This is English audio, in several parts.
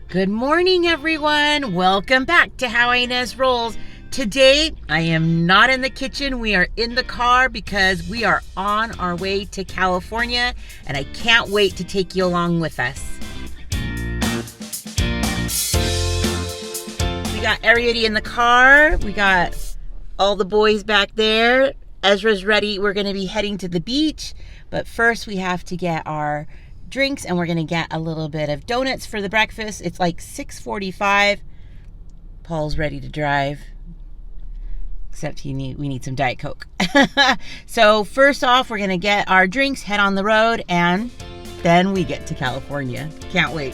Good morning, everyone. Welcome back to How Ines Rolls. Today, I am not in the kitchen. We are in the car because we are on our way to California, and I can't wait to take you along with us. We got everybody in the car. We got all the boys back there. Ezra's ready. We're going to be heading to the beach, but first we have to get our drinks, and we're gonna get a little bit of donuts for the breakfast. It's like 6:45. Paul's ready to drive, except we need some Diet Coke. So first off, we're gonna get our drinks, head on the road, and then we get to California. Can't wait.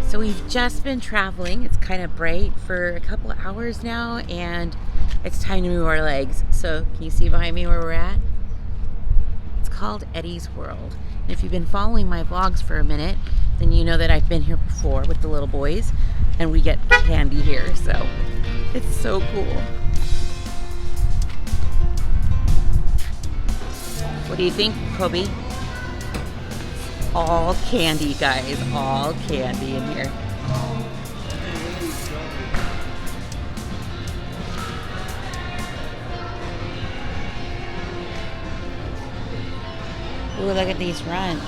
So we've just been traveling. It's kind of bright for a couple of hours now, and it's time to move our legs. So can you see behind me where we're at? It's called Eddie's World. And if you've been following my vlogs for a minute, then you know that I've been here before with the little boys, and we get candy here. So it's so cool. What do you think, Kobe? All candy, guys. All candy in here. Ooh, look at these runs.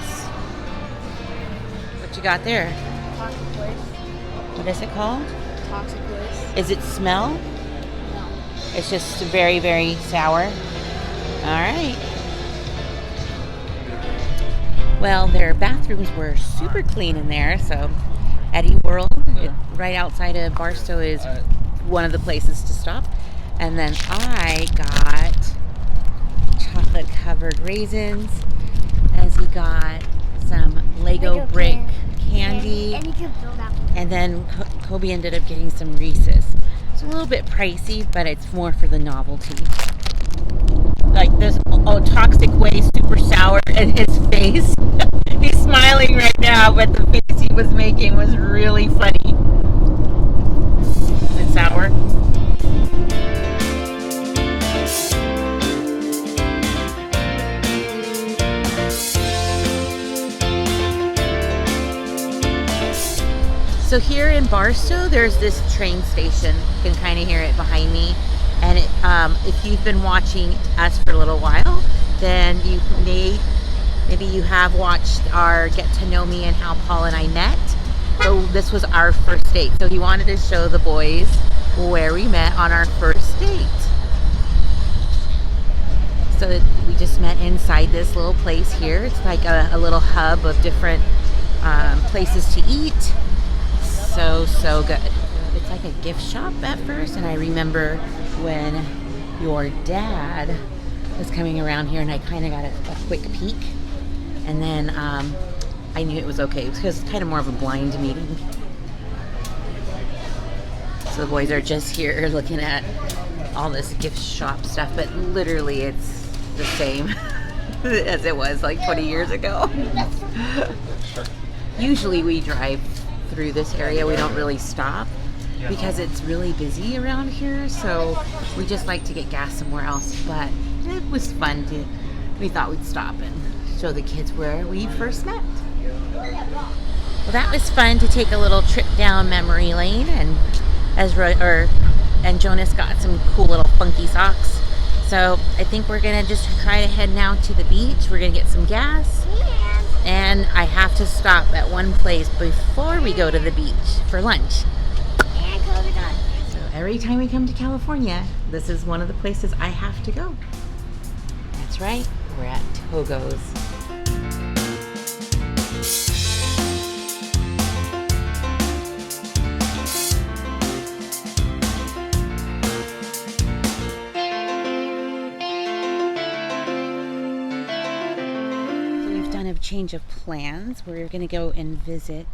What you got there? Toxic Place. What is it called? Toxic Place. Is it smell? No. It's just very, very sour. All right. Well, their bathrooms were super clean in there, so Eddie World, right outside of Barstow, is one of the places to stop. And then I got chocolate-covered raisins, as he got some Lego brick candy, and you can build out. and then Kobe ended up getting some Reese's. It's a little bit pricey, but it's more for the novelty. Like this, Toxic Waste, super sour, and his face. He's smiling right now, but the face he was making was really funny. Is it sour? So here in Barstow, there's this train station. You can kind of hear it behind me. And if you've been watching us for a little while, then maybe you have watched our Get to Know Me and How Paul and I met. So this was our first date. So he wanted to show the boys where we met on our first date. So we just met inside this little place here. It's like a little hub of different places to eat. So good. It's like a gift shop at first, and I remember when your dad was coming around here, and I kind of got a quick peek, and then I knew it was okay because it's kind of more of a blind meeting. So the boys are just here looking at all this gift shop stuff, but literally it's the same as it was like 20 years ago. Usually we drive through this area. We don't really stop because it's really busy around here, so we just like to get gas somewhere else. But it was fun we thought we'd stop and show the kids where we first met. Well, that was fun to take a little trip down memory lane, and and Jonas got some cool little funky socks. So I think we're gonna just try to head now to the beach. We're gonna get some gas, and I have to stop at one place before we go to the beach for lunch. So every time we come to California, this is one of the places I have to go. That's right, we're at Togo's. So we've done a change of plans. We're going to go and visit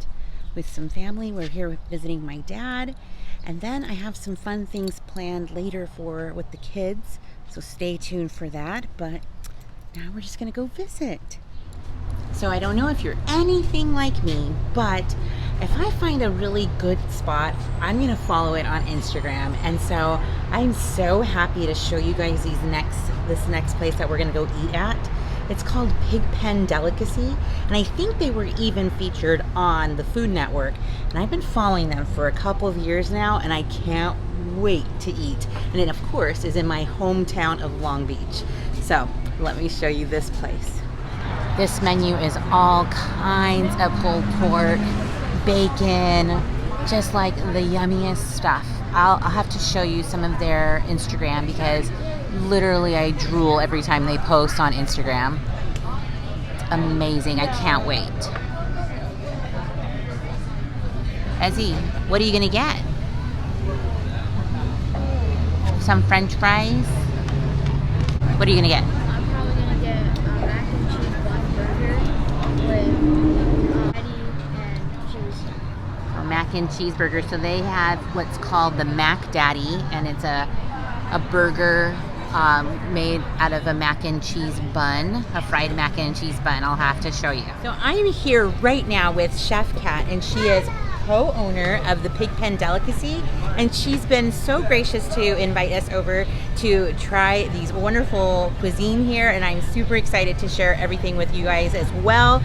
with some family. We're here visiting my dad. And then I have some fun things planned later with the kids. So stay tuned for that. But now we're just gonna go visit. So I don't know if you're anything like me, but if I find a really good spot, I'm going to follow it on Instagram. And so I'm so happy to show you guys this next place that we're going to go eat at. It's called Pig Pen Delicacy, and I think they were even featured on the Food Network. And I've been following them for a couple of years now, and I can't wait to eat. And it, of course, is in my hometown of Long Beach. So let me show you this place. This menu is all kinds of pulled pork, bacon, just like the yummiest stuff. I'll have to show you some of their Instagram because literally I drool every time they post on Instagram. It's amazing. I can't wait. Ezzy, what are you gonna get? Some French fries? What are you gonna get? I'm probably gonna get a mac and cheese bun burger with patty and cheese. A mac and cheese burger. So they have what's called the Mac Daddy, and it's a burger made out of a mac and cheese bun, a fried mac and cheese bun. I'll have to show you. So I'm here right now with Chef Kat, and she is co-owner of the Pig Pen Delicacy, and she's been so gracious to invite us over to try these wonderful cuisine here, and I'm super excited to share everything with you guys as well.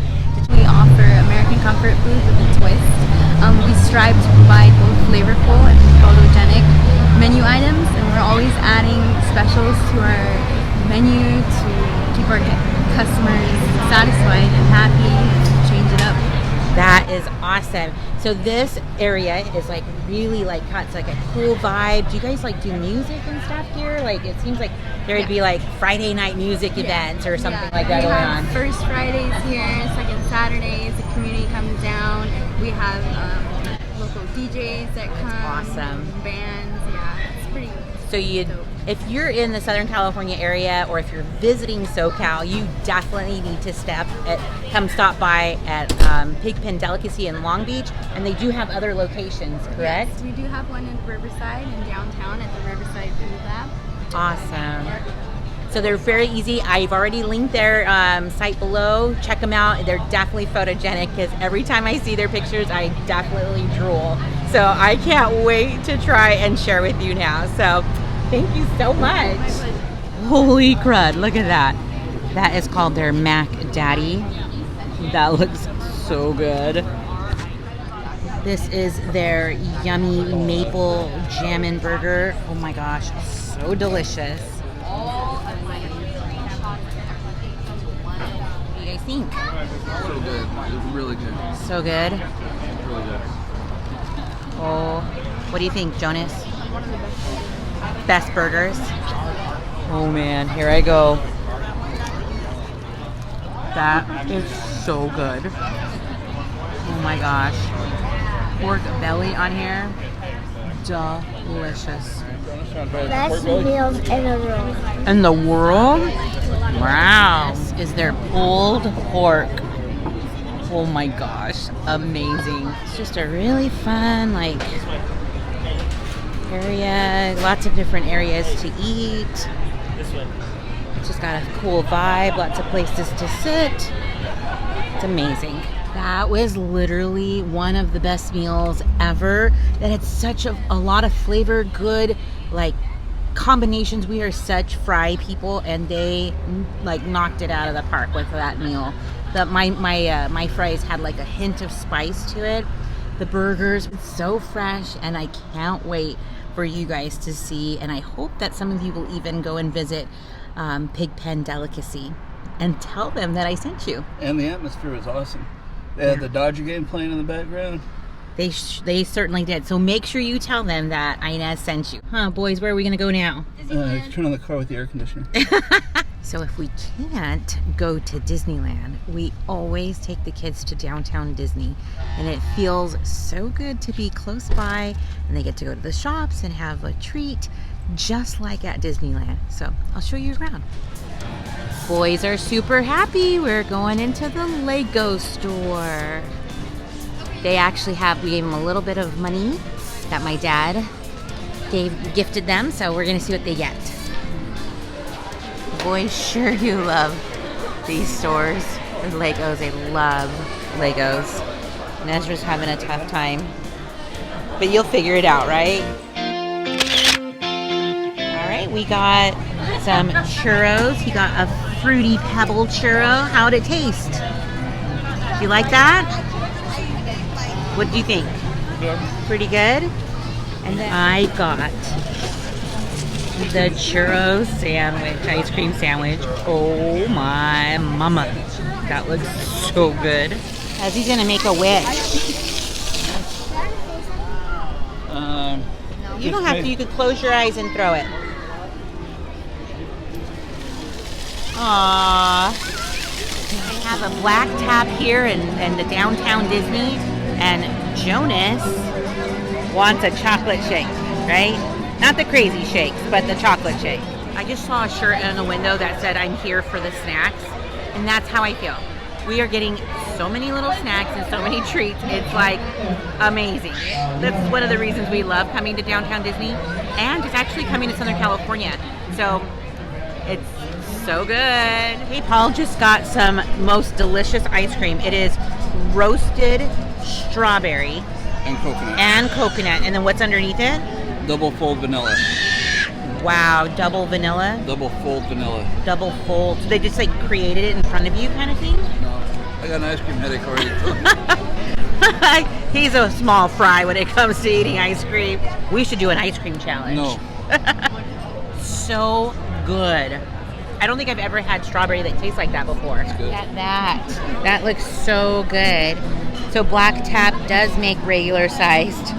We offer American comfort food with a twist. We strive to provide both flavorful and photogenic menu items, and we're always adding specials to our menu to keep our customers satisfied and happy, change it up. That is awesome. So this area is like really like it's like a cool vibe. Do you guys like do music and stuff here? Like it seems like there would be like Friday night music events or something like that we going have on. First Fridays here, second Saturdays, the community comes down. We have local DJs that come. Awesome. Bands, yeah, it's pretty. So if you're in the Southern California area or if you're visiting SoCal, you definitely need to come stop by at Pig Pen Delicacy in Long Beach, and they do have other locations, correct? Yes, we do have one in Riverside and downtown at the Riverside Food Lab. Awesome. So they're very easy. I've already linked their site below. Check them out. They're definitely photogenic because every time I see their pictures, I definitely drool. So I can't wait to try and share with you now. So thank you so much. My pleasure. Holy crud, look at that. That is called their Mac Daddy. That looks so good. This is their yummy maple jammin' burger. Oh my gosh, so delicious. What do you guys think? So good. It's really good. So good. Really good. Oh, what do you think, Jonas? Best burgers. Oh man, here I go. That is so good. Oh my gosh. Pork belly on here. Delicious. Best meals in the room. In the world? Wow. This is their pulled pork. Oh my gosh. Amazing. It's just a really fun, like, area. Lots of different areas to eat. It's just got a cool vibe. Lots of places to sit. It's amazing. That was literally one of the best meals ever. That had such a lot of flavor, good, like, combinations. We are such fry people, and they like knocked it out of the park with that meal. My fries had like a hint of spice to it. The burgers were so fresh, and I can't wait for you guys to see. And I hope that some of you will even go and visit Pig Pen Delicacy and tell them that I sent you. And the atmosphere was awesome. They had the Dodger game playing in the background. They certainly did. So make sure you tell them that Ines sent you. Huh, boys, where are we going to go now? Turn on the car with the air conditioner. So if we can't go to Disneyland, we always take the kids to downtown Disney. And it feels so good to be close by, and they get to go to the shops and have a treat just like at Disneyland. So I'll show you around. Boys are super happy. We're going into the Lego store. They actually we gave them a little bit of money that my dad gifted them, so we're gonna see what they get. Boys sure do love these stores. The Legos, they love Legos. Nezra's having a tough time. But you'll figure it out, right? All right, we got some churros. He got a fruity pebble churro. How'd it taste? Do you like that? What do you think? Good. Pretty good? And then I got the churro sandwich, ice cream sandwich. Oh my mama. That looks so good. How's he gonna make a wish? You don't have to, you could close your eyes and throw it. Aww. I have a black tap here in the downtown Disney, and Jonas wants a chocolate shake, right? Not the crazy shakes, but the chocolate shake. I just saw a shirt in a window that said, I'm here for the snacks, and that's how I feel. We are getting so many little snacks and so many treats. It's like amazing. That's one of the reasons we love coming to downtown Disney, and just actually coming to Southern California. So it's so good. Hey, Paul just got some most delicious ice cream. It is roasted strawberry And coconut. and coconut. And then what's underneath it? Double fold vanilla. Wow, double vanilla, Double fold vanilla. double fold. So they just like created it in front of you kind of thing? No, I got an ice cream headache already. He's a small fry when it comes to eating ice cream. We should do an ice cream challenge. No. So good. I don't think I've ever had strawberry that tastes like that before. It's good. Look at that. That looks so good. So Black Tap does make regular sized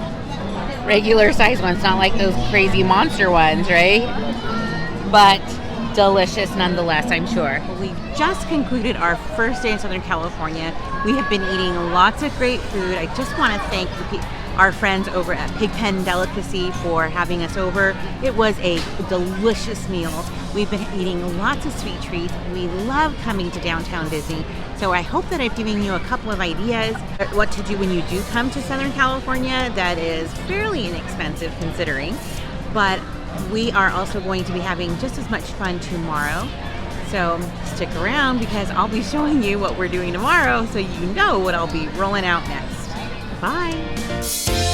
ones, not like those crazy monster ones, right? But delicious nonetheless, I'm sure. We've just concluded our first day in Southern California. We have been eating lots of great food. I just want to thank our friends over at Pig Pen Delicacy for having us over. It was a delicious meal. We've been eating lots of sweet treats. We love coming to downtown Disney. So I hope that I've given you a couple of ideas what to do when you do come to Southern California. That is fairly inexpensive considering. But we are also going to be having just as much fun tomorrow. So stick around because I'll be showing you what we're doing tomorrow so you know what I'll be rolling out next. Bye.